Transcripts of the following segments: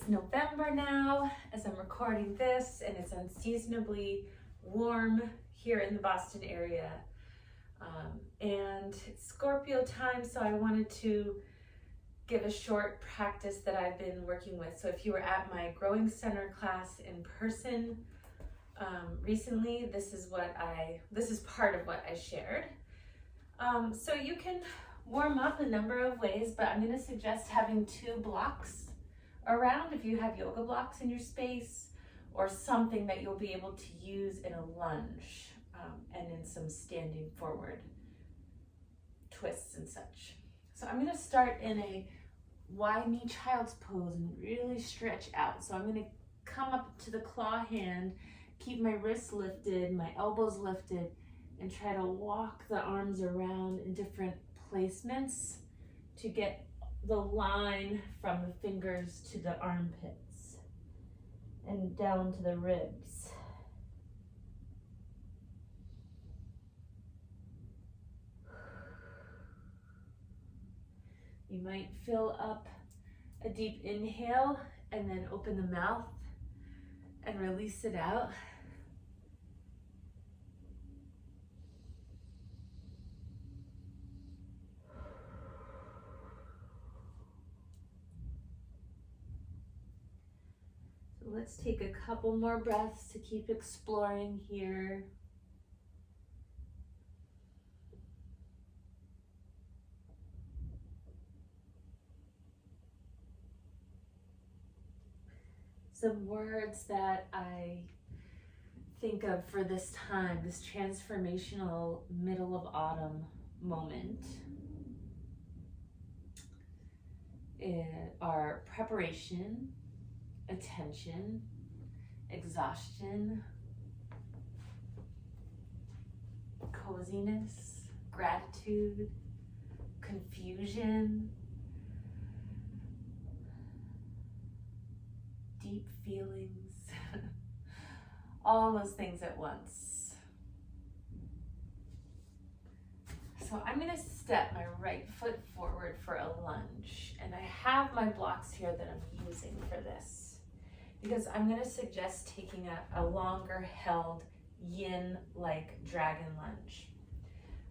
It's November now as I'm recording this, and it's unseasonably warm here in the Boston area. And it's Scorpio time, so I wanted to give a short practice that I've been working with. So if you were at my Growing Center class in person recently, this is part of what I shared. So you can warm up a number of ways, but I'm going to suggest having 2 blocks around if you have yoga blocks in your space, or something that you'll be able to use in a lunge and in some standing forward twists and such. So I'm going to start in a wide knee child's pose and really stretch out. So I'm going to come up to the claw hand, keep my wrists lifted, my elbows lifted, and try to walk the arms around in different placements to get the line from the fingers to the armpits and down to the ribs. You might fill up a deep inhale and then open the mouth and release it out. So let's take a couple more breaths to keep exploring here. Some words that I think of for this time, this transformational middle of autumn moment, are preparation, attention, exhaustion, coziness, gratitude, confusion, deep feelings, all those things at once. So I'm going to step my right foot forward for a lunge, and I have my blocks here that I'm using for this because I'm going to suggest taking a longer held yin-like dragon lunge.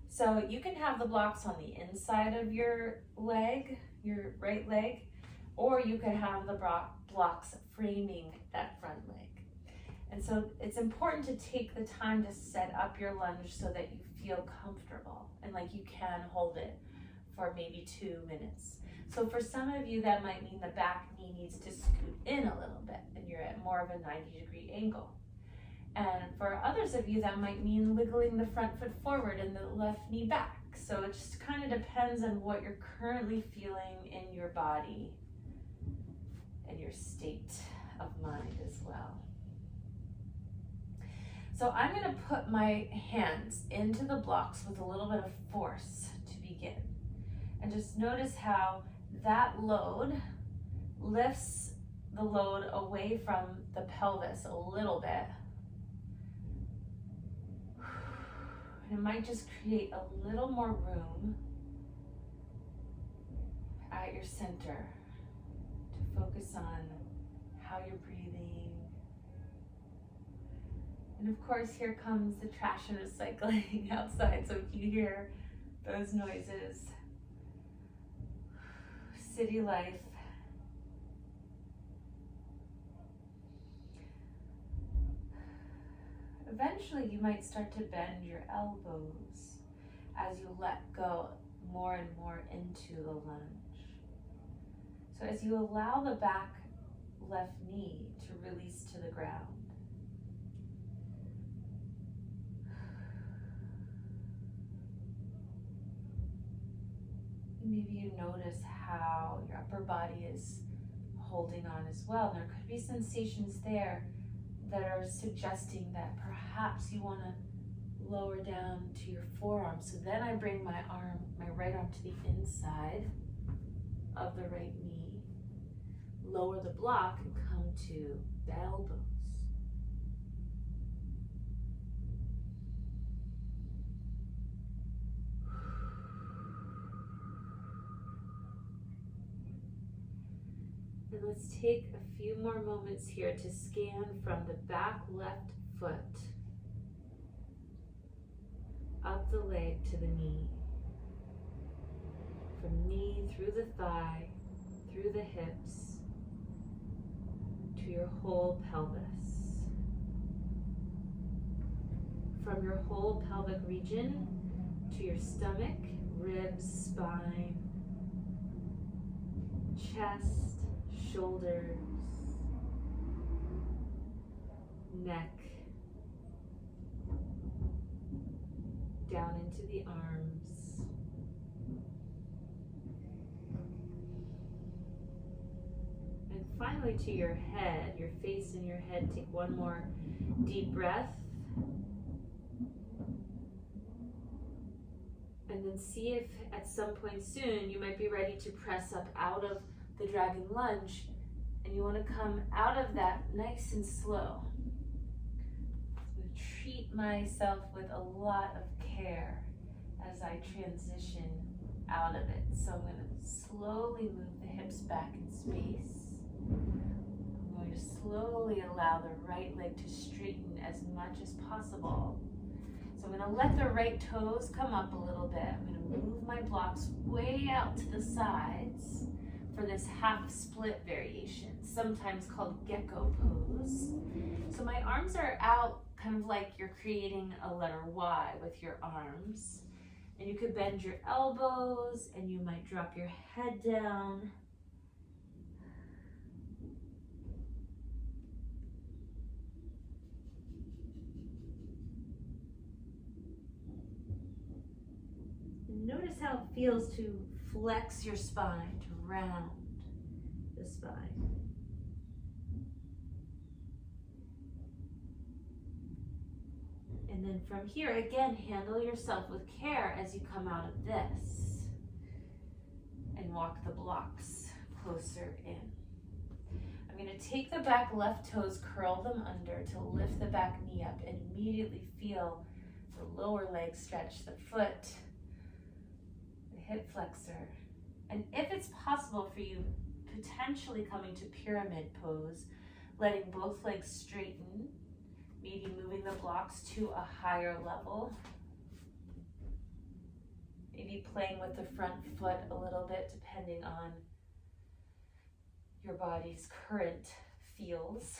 So you can have the blocks on the inside of your leg, your right leg, or you could have the blocks framing that front leg. And so it's important to take the time to set up your lunge so that you feel comfortable and like you can hold it for maybe 2 minutes. So for some of you, that might mean the back knee needs to scoot in a little bit and you're at more of a 90-degree angle. And for others of you, that might mean wiggling the front foot forward and the left knee back. So it just kind of depends on what you're currently feeling in your body and your state of mind as well. So I'm going to put my hands into the blocks with a little bit of force to begin. And just notice how that load lifts the load away from the pelvis a little bit. And it might just create a little more room at your center to focus on how you're breathing. And of course, here comes the trash and recycling outside, so if you hear those noises, city life. Eventually, you might start to bend your elbows as you let go more and more into the lunge. So as you allow the back left knee to release to the ground, maybe you notice how your upper body is holding on as well. There could be sensations there that are suggesting that perhaps you want to lower down to your forearm. So then I bring my right arm to the inside of the right knee, lower the block, and come to the elbows. And let's take a few more moments here to scan from the back left foot up the leg to the knee, from knee through the thigh, through the hips, to your whole pelvis. From your whole pelvic region to your stomach, ribs, spine, chest, shoulders, neck, down into the arms. And finally to your head, your face and your head. Take one more deep breath. And then see if at some point soon you might be ready to press up out of the dragon lunge, and you want to come out of that nice and slow. I'm going to treat myself with a lot of care as I transition out of it. So I'm going to slowly move the hips back in space. I'm going to slowly allow the right leg to straighten as much as possible. So I'm going to let the right toes come up a little bit. I'm going to move my blocks way out to the sides for this half split variation, sometimes called gecko pose. So my arms are out, kind of like you're creating a letter Y with your arms. And you could bend your elbows, and you might drop your head down. Notice how it feels to flex your spine, to round the spine. And then from here, again, handle yourself with care as you come out of this. And walk the blocks closer in. I'm going to take the back left toes, curl them under to lift the back knee up, and immediately feel the lower leg stretch, the foot, hip flexor. And if it's possible for you, potentially coming to pyramid pose, letting both legs straighten, maybe moving the blocks to a higher level, maybe playing with the front foot a little bit depending on your body's current feels.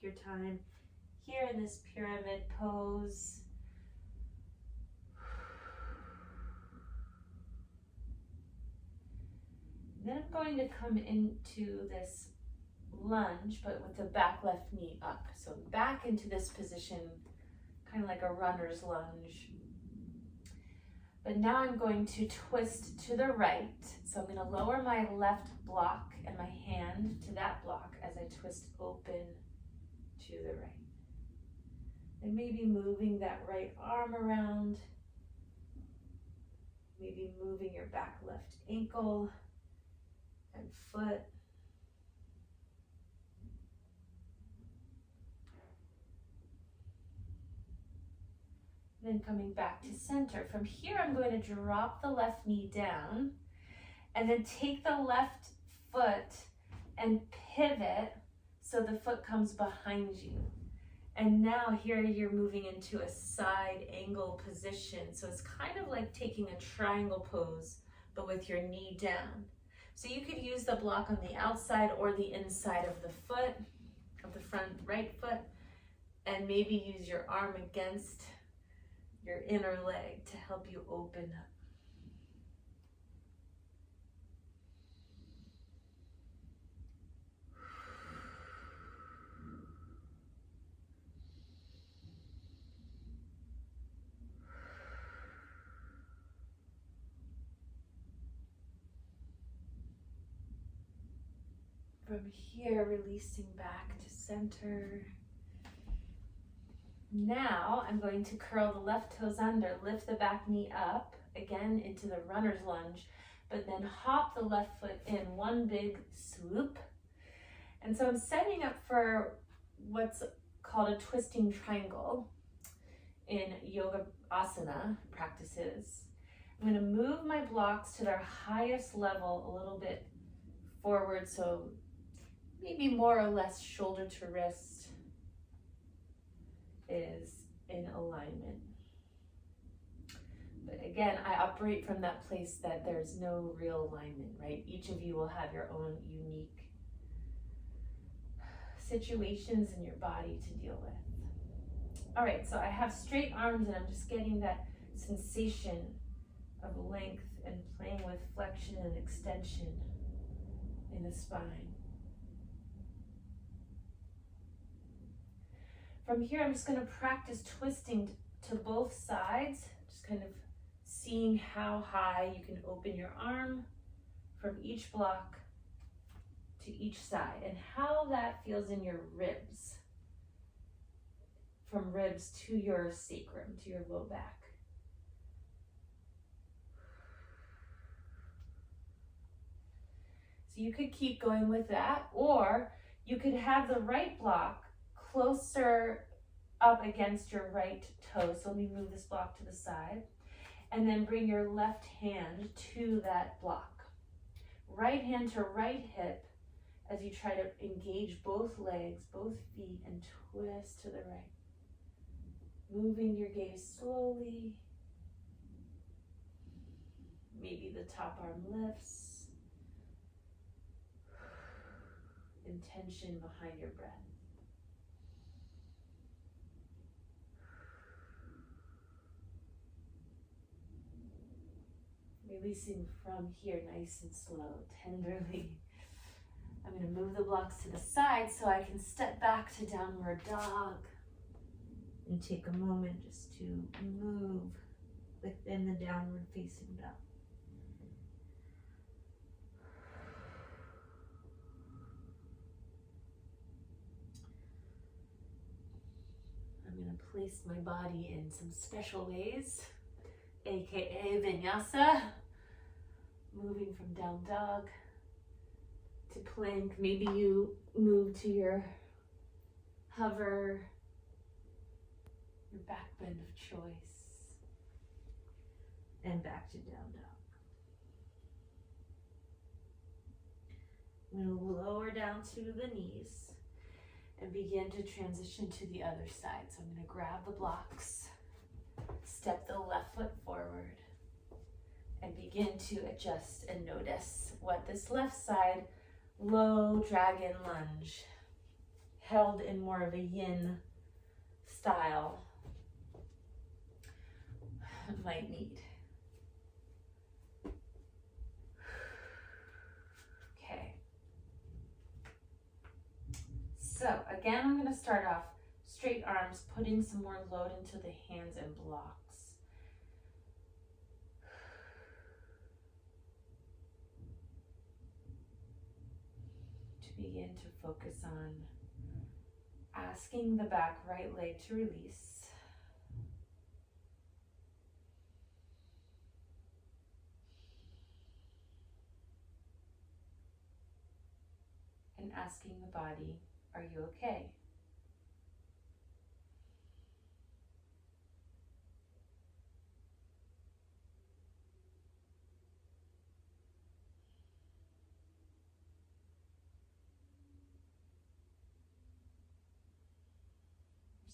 Your time here in this pyramid pose. Then I'm going to come into this lunge, but with the back left knee up. So back into this position, kind of like a runner's lunge. But now I'm going to twist to the right. So I'm going to lower my left block and my hand to that block as I twist open to the right. And maybe moving that right arm around, maybe moving your back left ankle and foot. Then coming back to center. From here, I'm going to drop the left knee down and then take the left foot and pivot so the foot comes behind you. And now here you're moving into a side angle position. So it's kind of like taking a triangle pose, but with your knee down. So you could use the block on the outside or the inside of the foot, of the front right foot, and maybe use your arm against your inner leg to help you open up. From here, releasing back to center. Now I'm going to curl the left toes under, lift the back knee up, again into the runner's lunge, but then hop the left foot in one big swoop. And so I'm setting up for what's called a twisting triangle in yoga asana practices. I'm going to move my blocks to their highest level a little bit forward, so maybe more or less shoulder to wrist is in alignment. But again, I operate from that place that there's no real alignment, right? Each of you will have your own unique situations in your body to deal with. All right, so I have straight arms and I'm just getting that sensation of length and playing with flexion and extension in the spine. From here, I'm just going to practice twisting to both sides, just kind of seeing how high you can open your arm from each block to each side and how that feels in your ribs, from ribs to your sacrum, to your low back. So you could keep going with that, or you could have the right block closer up against your right toe. So let me move this block to the side, and then bring your left hand to that block. Right hand to right hip as you try to engage both legs, both feet, and twist to the right. Moving your gaze slowly. Maybe the top arm lifts. Intention behind your breath. Releasing from here nice and slow, tenderly. I'm going to move the blocks to the side so I can step back to downward dog and take a moment just to move within the downward facing dog. I'm going to place my body in some special ways, aka vinyasa, moving from down dog to plank. Maybe you move to your hover, your back bend of choice, and back to down dog. I'm going to lower down to the knees and begin to transition to the other side. So I'm going to grab the blocks, step the left foot forward, and begin to adjust and notice what this left side low dragon lunge, held in more of a yin style, might need. Okay. So again, I'm going to start off straight arms, putting some more load into the hands and blocks. To begin to focus on asking the back right leg to release. And asking the body, are you okay?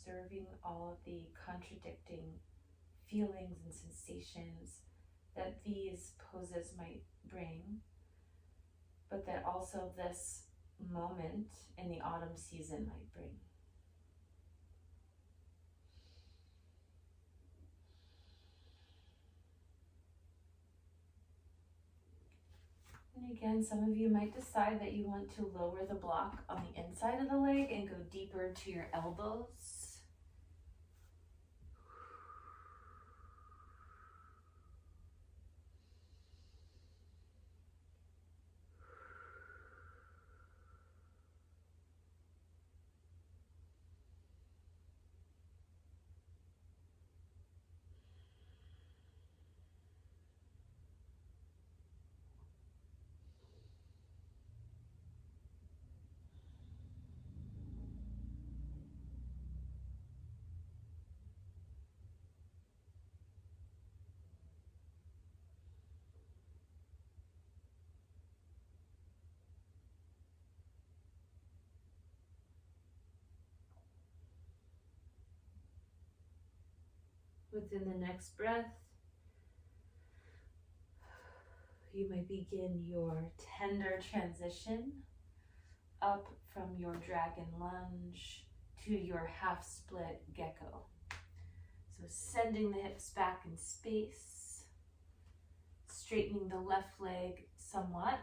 Observing all of the contradicting feelings and sensations that these poses might bring, but that also this moment in the autumn season might bring. And again, some of you might decide that you want to lower the block on the inside of the leg and go deeper to your elbows. Within the next breath, you might begin your tender transition up from your dragon lunge to your half split gecko. So sending the hips back in space, straightening the left leg somewhat,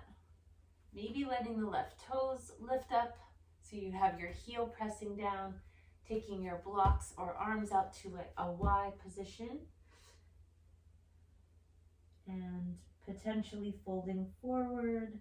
maybe letting the left toes lift up so you have your heel pressing down, taking your blocks or arms out to a Y position, and potentially folding forward.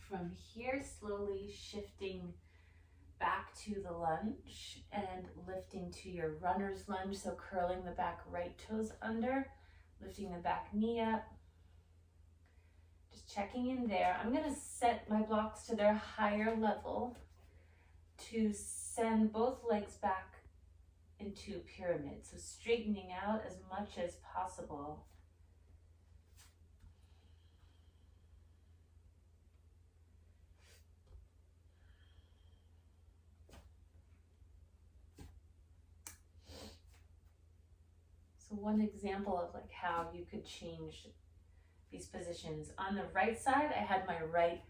From here, slowly shifting back to the lunge and lifting to your runner's lunge. So curling the back right toes under, lifting the back knee up. Just checking in there. I'm going to set my blocks to their higher level to send both legs back into a pyramid. So straightening out as much as possible. So one example of like how you could change these positions. On the right side, I had my right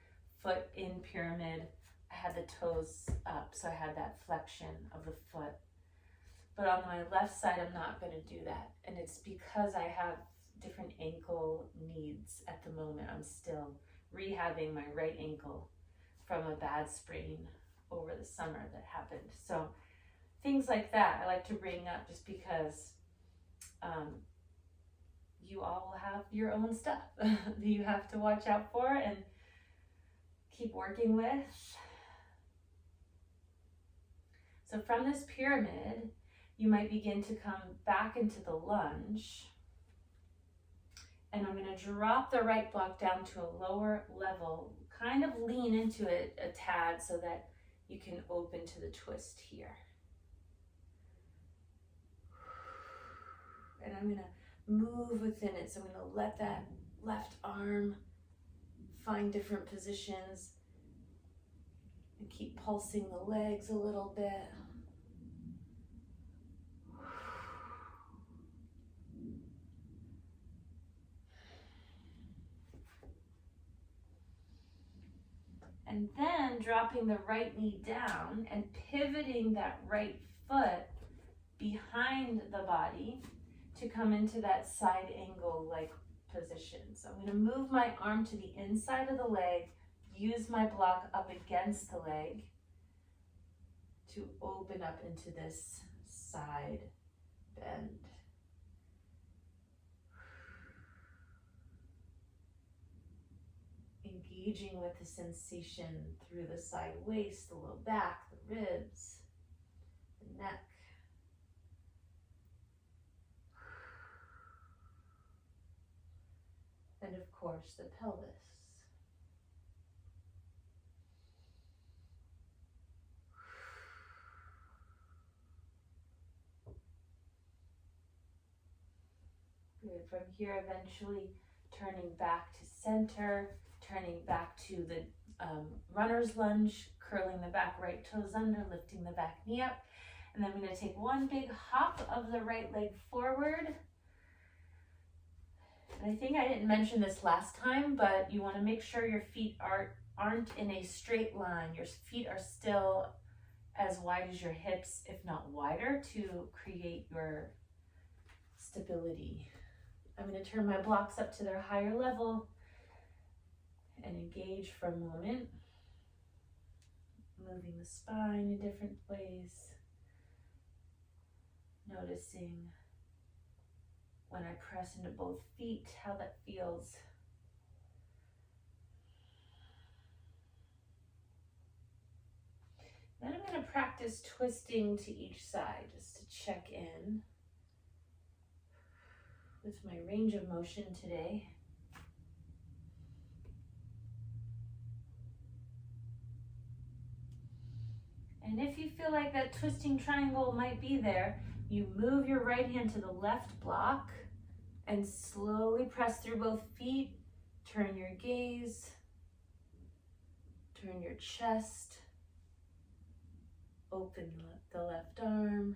foot in pyramid. I had the toes up, so I had that flexion of the foot. But on my left side, I'm not going to do that. And it's because I have different ankle needs at the moment. I'm still rehabbing my right ankle from a bad sprain over the summer that happened. So things like that I like to bring up just because you all will have your own stuff that you have to watch out for and keep working with. So from this pyramid, you might begin to come back into the lunge. And I'm going to drop the right block down to a lower level, kind of lean into it a tad so that you can open to the twist here. And I'm going to move within it. So I'm going to let that left arm find different positions and keep pulsing the legs a little bit. And then dropping the right knee down and pivoting that right foot behind the body to come into that side angle like position. So I'm going to move my arm to the inside of the leg, use my block up against the leg to open up into this side bend. Engaging with the sensation through the side waist, the low back, the ribs, the neck. And of course, the pelvis. Good. From here, eventually turning back to center, turning back to the runner's lunge, curling the back right toes under, lifting the back knee up. And then I'm going to take one big hop of the right leg forward. And I think I didn't mention this last time, but you want to make sure your feet aren't in a straight line. Your feet are still as wide as your hips, if not wider, to create your stability. I'm going to turn my blocks up to their higher level and engage for a moment, moving the spine in different ways, noticing when I press into both feet, how that feels. Then I'm going to practice twisting to each side just to check in. with my range of motion today. And if you feel like that twisting triangle might be there, you move your right hand to the left block and slowly press through both feet. Turn your gaze, turn your chest, open the left arm.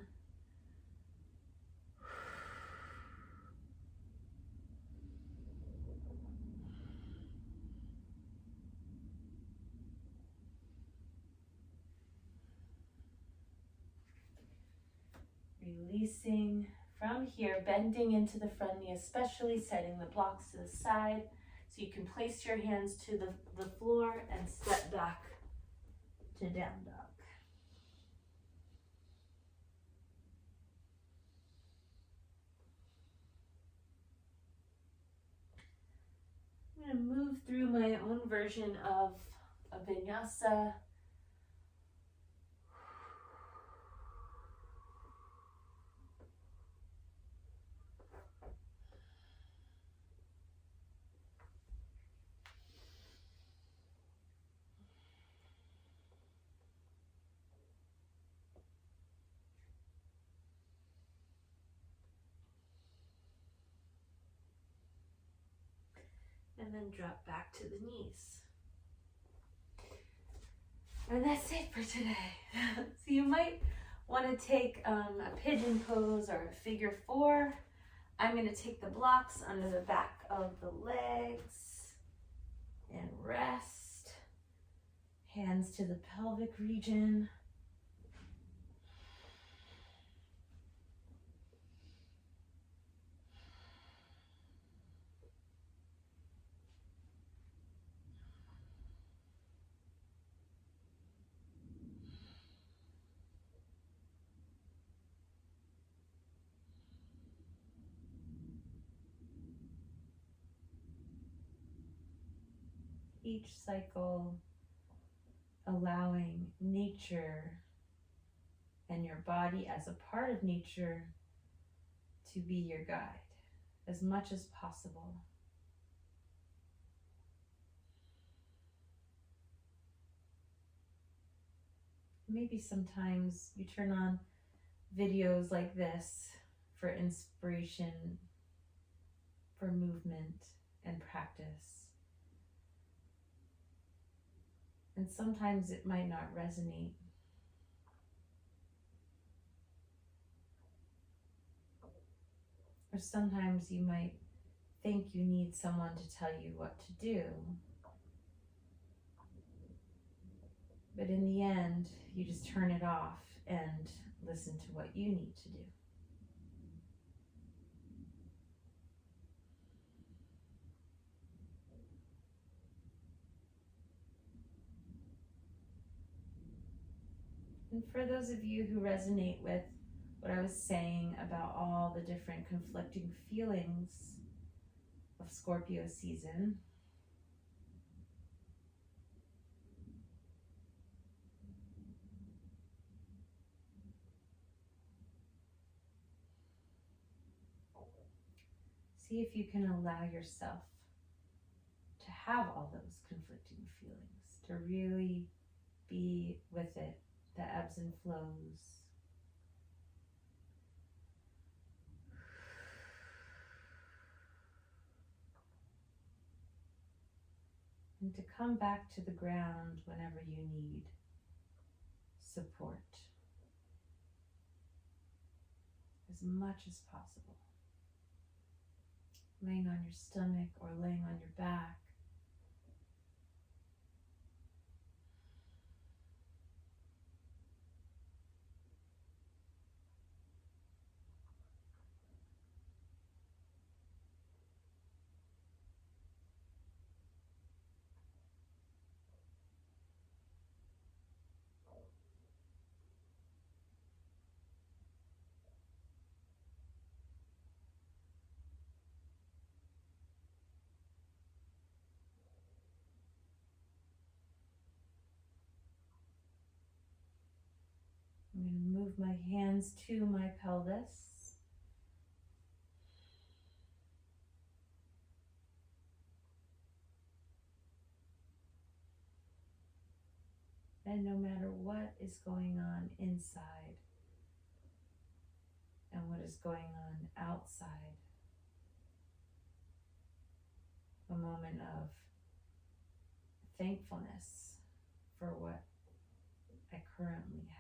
Releasing from here, bending into the front knee, especially setting the blocks to the side so you can place your hands to the floor and step back to down dog. I'm going to move through my own version of a vinyasa. And then drop back to the knees. And that's it for today. So you might want to take a pigeon pose or a figure 4. I'm going to take the blocks under the back of the legs and rest. Hands to the pelvic region. Each cycle allowing nature and your body as a part of nature to be your guide as much as possible. Maybe sometimes you turn on videos like this for inspiration, for movement and practice. And sometimes it might not resonate. Or sometimes you might think you need someone to tell you what to do. But in the end, you just turn it off and listen to what you need to do. And for those of you who resonate with what I was saying about all the different conflicting feelings of Scorpio season, see if you can allow yourself to have all those conflicting feelings, to really be with it, the ebbs and flows. And to come back to the ground whenever you need support, as much as possible. Laying on your stomach or laying on your back. I'm going to move my hands to my pelvis. And no matter what is going on inside and what is going on outside, a moment of thankfulness for what I currently have.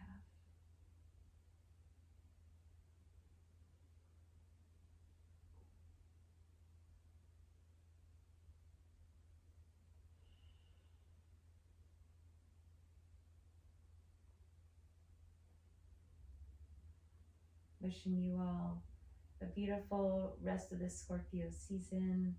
Wishing you all a beautiful rest of the Scorpio season.